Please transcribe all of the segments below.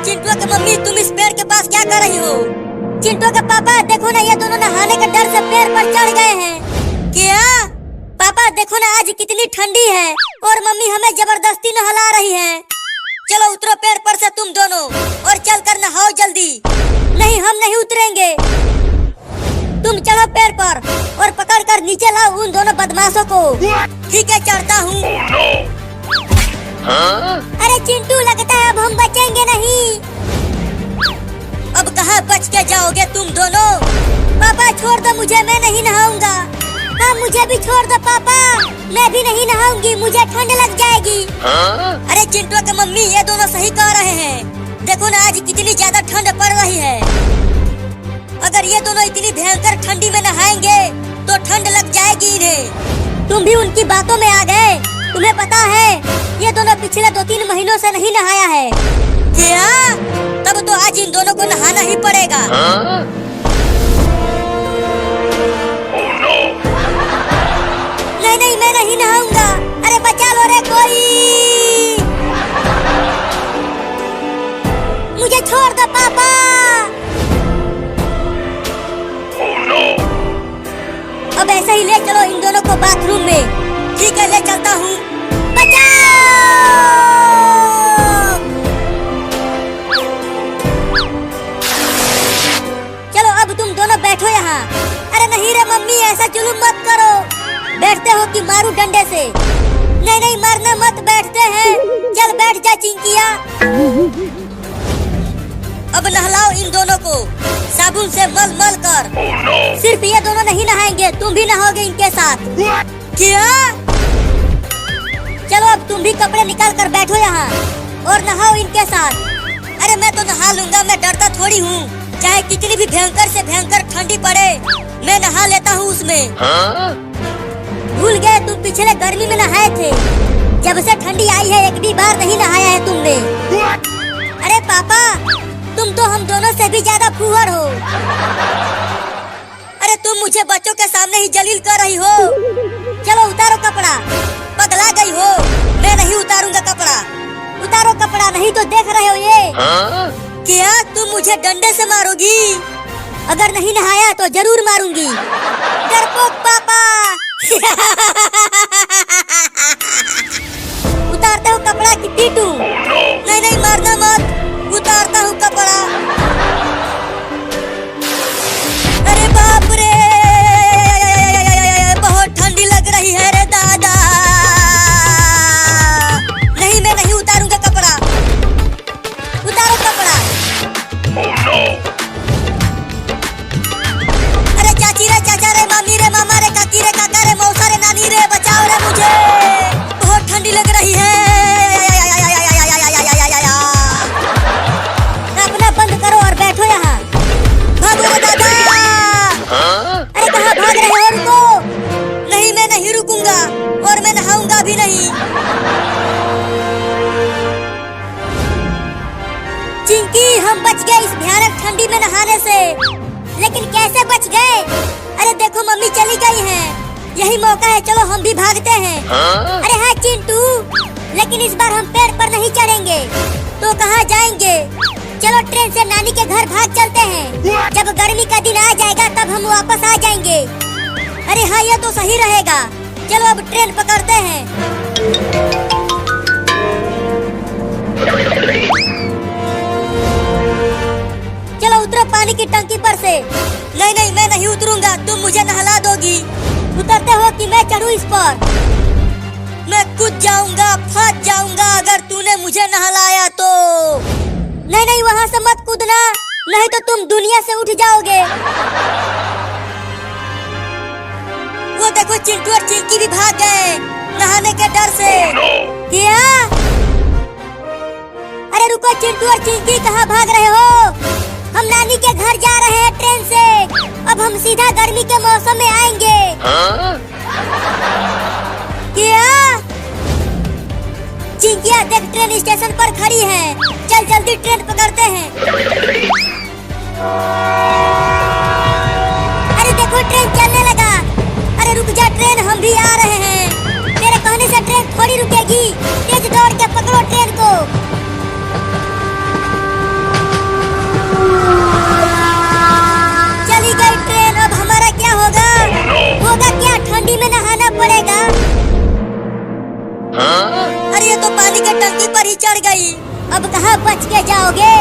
चिंटू के मम्मी, तुम इस पेड़ के पास क्या कर रही हो? चिंटू के पापा देखो ना, ये दोनों नहाने के डर से पेड़ पर चढ़ गए हैं। क्या? पापा देखो ना, आज कितनी ठंडी है और मम्मी हमें जबरदस्ती नहला रही है। चलो उतरो पेड़ पर से तुम दोनों और चल कर नहाओ जल्दी। नहीं, हम नहीं उतरेंगे। तुम चढ़ो पेड़ पर और पकड़ कर नीचे लाओ उन दोनों बदमाशों को। ठीक है, चढ़ता हूँ। अरे चिंटू, लगता है अब हम बचेंगे नहीं। अब कहाँ बच के जाओगे तुम दोनों? पापा छोड़ दो मुझे, मैं नहीं नहाऊंगा। हाँ, मुझे भी छोड़ दो पापा, मैं भी नहीं नहाऊंगी, मुझे ठंड लग जाएगी। अरे चिंटू के मम्मी, ये दोनों सही कह रहे हैं। देखो ना, आज कितनी ज्यादा ठंड पड़ रही है। अगर ये दोनों इतनी भयंकर ठंडी में नहाएंगे तो ठंड लग जाएगी इन्हें। तुम भी उनकी बातों में आ गए। तुम्हें पता है ये दोनों पिछले 2-3 महीनों से नहीं नहाया है। क्या? तब तो आज इन दोनों को नहाना ही पड़ेगा। नहीं नहीं, मैं नहीं नहाऊंगा। अरे बचा लो रे कोई, मुझे छोड़ दो पापा। अब ऐसे ही ले चलो इन दोनों को बाथरूम में। ठीक है, ले चलता हूँ। बचाओ! चलो अब तुम दोनों बैठो यहाँ। अरे नहीं रे मम्मी, ऐसा जुल्म मत करो। बैठते हो कि मारू डंडे से? नहीं नहीं, मारना मत, बैठते हैं। चल बैठ जा चिंकिया। अब नहलाओ इन दोनों को साबुन से मल मल कर। सिर्फ ये दोनों नहीं नहाएंगे, तुम भी नहाओगे इनके साथ। क्या? चलो अब तुम भी कपड़े निकाल कर बैठो यहाँ और नहाओ इनके साथ। अरे मैं तो नहा लूंगा, मैं डरता थोड़ी हूँ। चाहे कितनी भी भयंकर से भयंकर ठंडी पड़े, मैं नहा लेता हूँ उसमें। भूल गए तुम पिछले गर्मी में नहाए थे। जब से ठंडी आई है एक भी बार नहीं नहाया है तुमने। अरे पापा, तुम तो हम दोनों से भी ज्यादा फूहड़ हो। अरे तुम मुझे बच्चों के सामने ही जलील कर रही हो। चलो उतारो कपड़ा। पगला गई हो? मैं नहीं उतारूंगा कपड़ा। उतारो कपड़ा, नहीं तो देख रहे हो ये। क्या तुम मुझे डंडे से मारोगी? अगर नहीं नहाया तो जरूर मारूंगी। डरपोक पापा। उतारते हो कपड़ा कि पीटूं? नहीं नहीं, मारना मत। उतारता हूँ कपड़ा। अरे बाप रे, बहुत ठंडी लग रही है रे दादा। नहीं, मैं नहीं उतारूंगा कपड़ा। उतारो कपड़ा। अरे चाची रे चाचा रे, मामी रे मामा रे, काकी रे काका रे, मौसा रे नानी रे, बचाओ रे मुझे, बहुत ठंडी लग रही है। अपना बंद करो और बैठो यहाँ। भागो रे दादा। अरे कहाँ भाग रहे हो? रुको। नहीं, मैं नहीं रुकूंगा और मैं नहाऊंगा भी नहीं। चिंकी, हम बच गए इस भयानक ठंडी में नहाने से। लेकिन कैसे बच गए? अरे देखो मम्मी चली गई हैं। यही मौका है, चलो हम भी भागते हैं। अरे हाँ चिंटू, लेकिन इस बार हम पेड़ पर नहीं चढ़ेंगे। तो कहाँ जाएंगे? चलो ट्रेन से नानी के घर भाग चलते हैं। जब गर्मी का दिन आ जाएगा तब हम वापस आ जाएंगे। अरे हाँ, ये तो सही रहेगा। चलो अब ट्रेन पकड़ते हैं। चलो उतरो पानी की टंकी पर से। नहीं नहीं, मैं नहीं उतरूंगा, तुम मुझे नहला दोगी। उतरते हो कि मैं चढ़ूं इस पर? मैं कूद जाऊंगा, फंस जाऊंगा अगर तूने मुझे नहलाया तो। नहीं नहीं, वहाँ से मत कूदना, नहीं तो तुम दुनिया से उठ जाओगे। वो देखो चिंटू और चिंकी भी भाग गए नहाने के डर से। क्या? अरे रुको चिंटू और चिंकी, कहाँ भाग रहे हो? हम नानी के घर जा रहे हैं ट्रेन से। अब हम सीधा गर्मी के मौसम में आएंगे। क्या? चिंकिया देख, ट्रेन स्टेशन पर खड़ी है। चल जल्दी ट्रेन पकड़ते हैं। अरे देखो ट्रेन चलने लगा। अरे रुक जा ट्रेन, हम भी आ रहे हैं। तेरे कहने से ट्रेन थोड़ी रुकेगी। तेज दौड़ के पकड़ो ट्रेन को। चढ़ गई। अब कहाँ बच के जाओगे?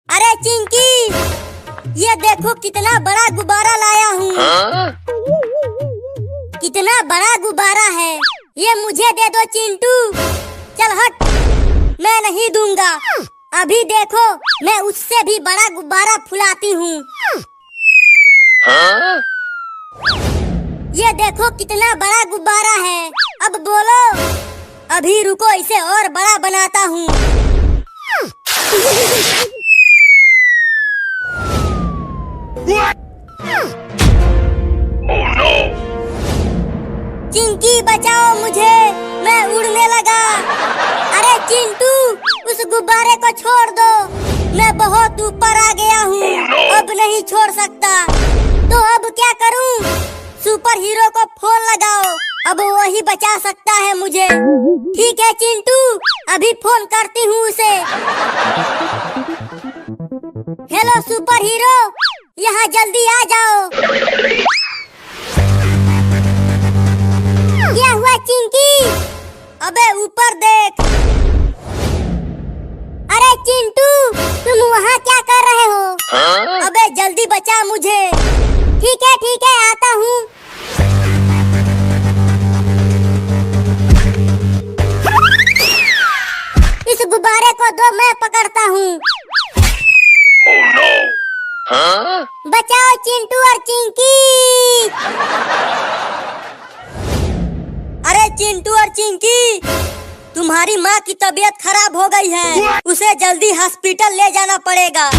अरे चिंकी, ये देखो कितना बड़ा गुब्बारा लाया हूँ। कितना बड़ा गुब्बारा है, ये मुझे दे दो चिंटू। चल हट, मैं नहीं दूंगा। अभी देखो, मैं उससे भी बड़ा गुब्बारा फुलाती हूँ। ये देखो कितना बड़ा गुब्बारा है। अब बोलो। अभी रुको, इसे और बड़ा बनाता हूँ। चिंकी बचाओ मुझे, मैं उड़ने लगा। अरे चिंटू, उस गुब्बारे को छोड़ दो, मैं बहुत ऊपर आ गया हूँ। अब नहीं छोड़ सकता, तो अब क्या करूँ? सुपर हीरो को फोन लगाओ, अब वही बचा सकता है मुझे। ठीक है चिंटू, अभी फोन करती हूँ उसे। हेलो सुपर हीरो, यहाँ जल्दी आ जाओ। क्या हुआ चिंकी? अबे ऊपर देख। अरे चिंटू, तुम वहाँ क्या कर रहे हो? अबे जल्दी बचा मुझे। ठीक है आता हूँ। इस गुब्बारे को दो, मैं पकड़ता हूँ। बचाओ चिंटू और चिंकी। अरे चिंटू और चिंकी, तुम्हारी माँ की तबीयत खराब हो गई है, उसे जल्दी हॉस्पिटल ले जाना पड़ेगा।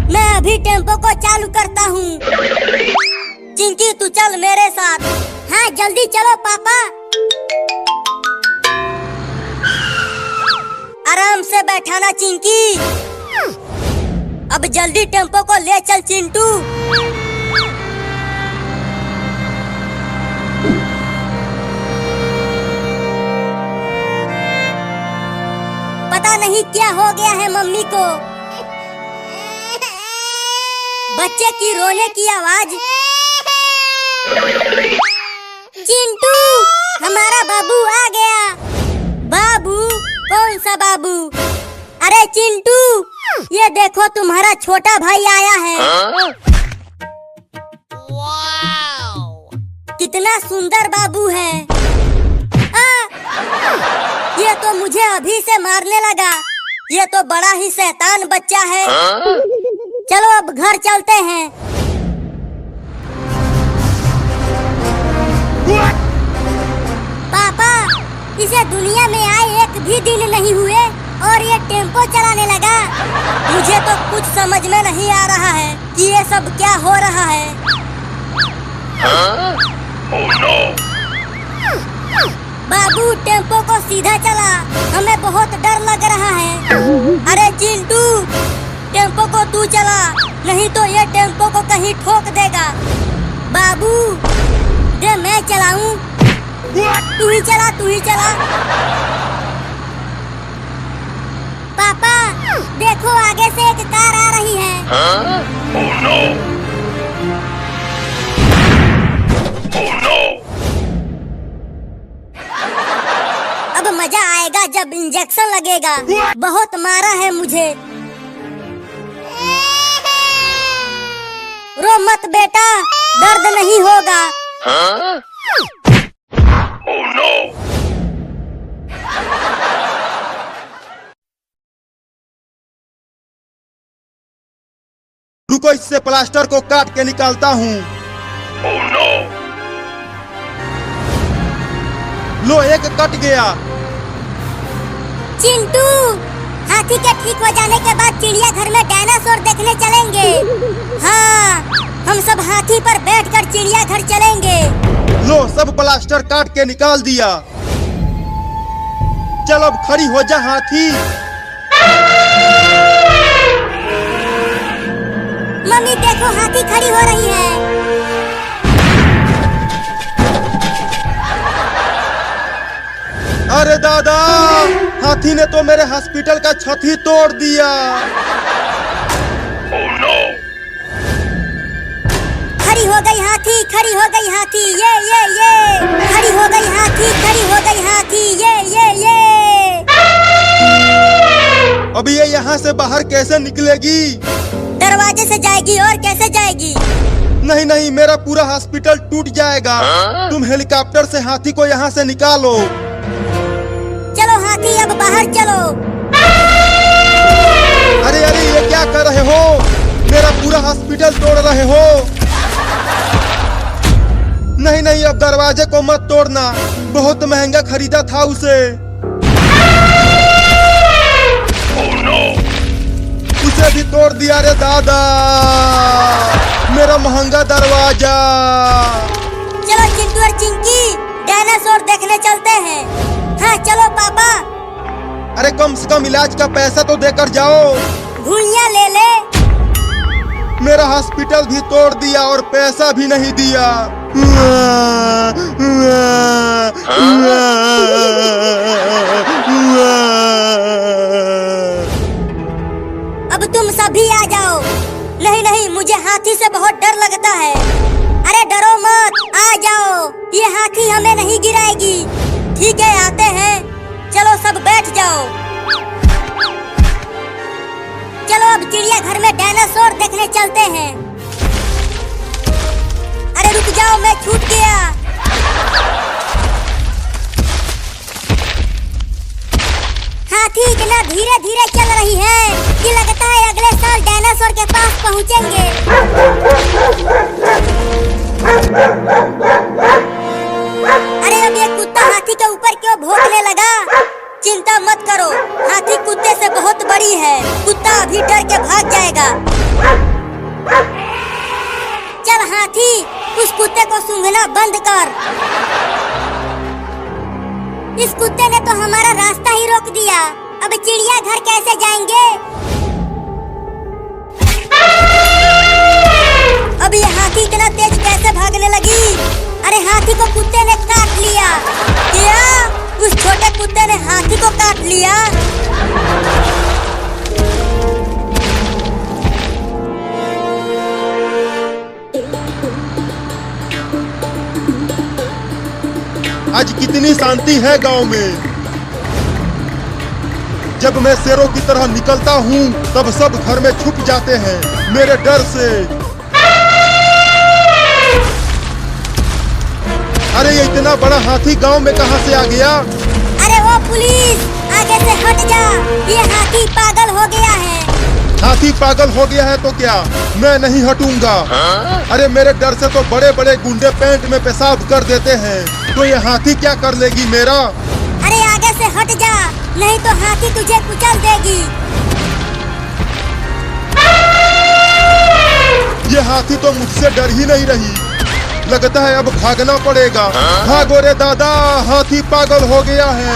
मैं अभी टेम्पो को चालू करता हूँ। चिंकी तू चल मेरे साथ। हाँ जल्दी चलो पापा। आराम से बैठाना चिंकी। अब जल्दी टेम्पो को ले चल चिंटू। पता नहीं क्या हो गया है मम्मी को। बच्चे की रोने की आवाज। चिंटू, हमारा बाबू आ गया। बाबू? कौन सा बाबू? अरे चिंटू, ये देखो तुम्हारा छोटा भाई आया है। कितना सुंदर बाबू है। ये तो मुझे अभी से मारने लगा। ये तो बड़ा ही शैतान बच्चा है। चलो अब घर चलते हैं। पापा, इसे दुनिया में आए 1 भी दिन नहीं हुए और ये टेम्पो चलाने लगा। मुझे तो कुछ समझ में नहीं आ रहा है कि ये सब क्या हो रहा है। बाबू टेम्पो को सीधा चला, हमें बहुत डर लग रहा है। अरे चिंटू, टेम्पो को तू चला, नहीं तो ये टेम्पो को कहीं ठोक देगा। बाबू दे मैं चलाऊं? तू ही चला। पापा देखो, आगे से एक कार आ रही है। अब मजा आएगा जब इंजेक्शन लगेगा। बहुत मारा है मुझे। रो मत बेटा, दर्द नहीं होगा। रुको, इससे प्लास्टर को काट के निकालता हूँ। लो, एक कट गया। चिंटू, हाथी के ठीक हो जाने के बाद चिड़ियाघर में डायनासोर देखने चलेंगे। हाँ, हम सब हाथी पर बैठकर चिड़ियाघर चलेंगे। लो, सब प्लास्टर काट के निकाल दिया। चल अब खड़ी हो जा हाथी। मम्मी देखो, हाथी खड़ी हो रही है। अरे दादा, हाथी ने तो मेरे हॉस्पिटल का छत ही तोड़ दिया। खड़ी हो गई हाथी, खड़ी हो गई हाथी, ये खड़ी हो गई हाथी, खड़ी हो गई हाथी, ये अभी ये यहाँ से बाहर कैसे निकलेगी? दरवाजे से जाएगी और कैसे जाएगी? नहीं नहीं, मेरा पूरा हॉस्पिटल टूट जाएगा। तुम हेलीकॉप्टर से हाथी को यहाँ से निकालो। चलो हाथी, अब बाहर चलो। अरे अरे, ये क्या कर रहे हो? मेरा पूरा हॉस्पिटल तोड़ रहे हो। नहीं नहीं, अब दरवाजे को मत तोड़ना, बहुत महंगा खरीदा था उसे। उसे भी तोड़ दिया रे दादा, मेरा महंगा दरवाजा। चलो चिंटू और चिंकी, डायनासोर देखने चलते हैं। हाँ चलो पापा। अरे कम से कम इलाज का पैसा तो देकर जाओ। घुइयां ले ले। मेरा हॉस्पिटल भी तोड़ दिया और पैसा भी नहीं दिया। अब तुम सभी आ जाओ। नहीं नहीं, मुझे हाथी से बहुत डर लगता है। अरे डरो मत, आ जाओ, ये हाथी हमें नहीं गिराएगी। ठीक है, आते हैं। चलो सब बैठ जाओ। चलो अब चिड़ियाघर में डायनासोर देखने चलते हैं। अरे रुक जाओ, मैं छूट गया। हाथी इतना धीरे धीरे चल रही है कि लगता है अगले साल डायनासोर के पास पहुंचेंगे। अरे अब ये कुत्ता हाथी के ऊपर क्यों भौंकने लगा? चिंता मत करो, हाथी कुत्ते से बहुत बड़ी है। कुत्ता अभी डर के भाग जाएगा। चल हाथी, उस कुत्ते को सूंघना बंद कर। इस कुत्ते ने तो हमारा रास्ता ही रोक दिया। अब चिड़ियाघर कैसे जाएंगे? अब ये हाथी इतना तेज कैसे भागने लगी? अरे हाथी को कुत्ते ने काट लिया। क्या? उस छोटे कुत्ते ने हाथी को काट लिया? आज कितनी शांति है गांव में। जब मैं शेरों की तरह निकलता हूँ तब सब घर में छुप जाते हैं मेरे डर से। अरे ये इतना बड़ा हाथी गांव में कहाँ से आ गया? अरे वो पुलिस, आगे से हट जा, ये हाथी पागल हो गया है। हाथी पागल हो गया है तो क्या? मैं नहीं हटूंगा। अरे मेरे डर से तो बड़े बड़े गुंडे पैंट में पेशाब कर देते हैं, तो ये हाथी क्या कर लेगी मेरा? अरे आगे से हट जा, नहीं तो हाथी तुझे कुचल देगी। ये हाथी तो मुझसे डर ही नहीं रही। लगता है अब भागना पड़ेगा। भागो रे दादा, हाथी पागल हो गया है।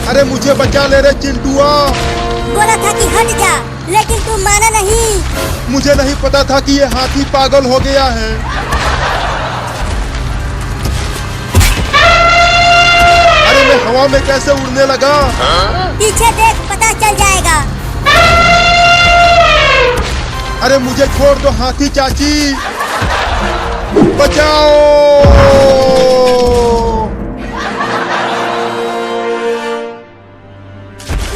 अरे मुझे बचा ले रे चिंटुआ। बोला था कि हट जा, लेकिन तू माना नहीं। मुझे नहीं पता था कि ये हाथी पागल हो गया है। अरे मैं हवा में कैसे उड़ने लगा? पीछे देख, पता चल जाएगा। अरे मुझे छोड़ दो हाथी चाची, बचाओ।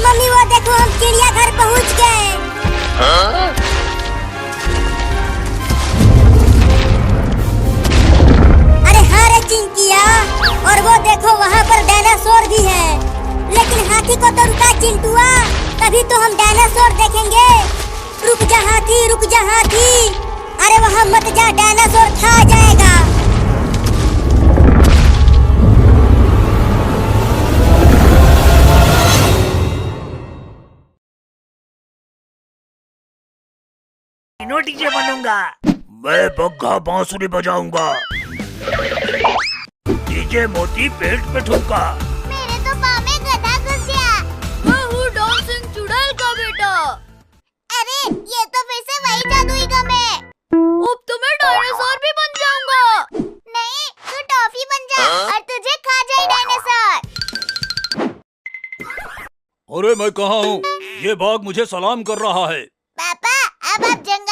मम्मी वो देखो, हम चिड़ियाघर पहुंच गए। अरे हाँ रे चिंकिया, और वो देखो वहाँ पर डायनासोर भी है। लेकिन हाथी को तो रुका चिंटुआ, तभी तो हम डायनासोर देखेंगे। रुक जा हाथी, रुक जा हाथी। अरे वहाँ मत जा, डायनासोर खा जाएगा। डीजे बनूंगा मैं, बग्गा बांसुरी बजाऊंगा, डीजे मोती पेट पे ठुमका। मेरे तो पाँव में गधा घुस गया। मैं हूँ डांसिंग चुड़ैल का बेटा। अरे ये तो फिर से वही जादुई गम है। अब तो मैं डायनासोर भी बन जाऊंगा। नहीं, तू टॉफी बन जा और तुझे खा जाए डायनासोर। अरे मैं कहाँ हूँ? ये बाघ मुझे सलाम कर रहा है। पापा, अब आप जंगल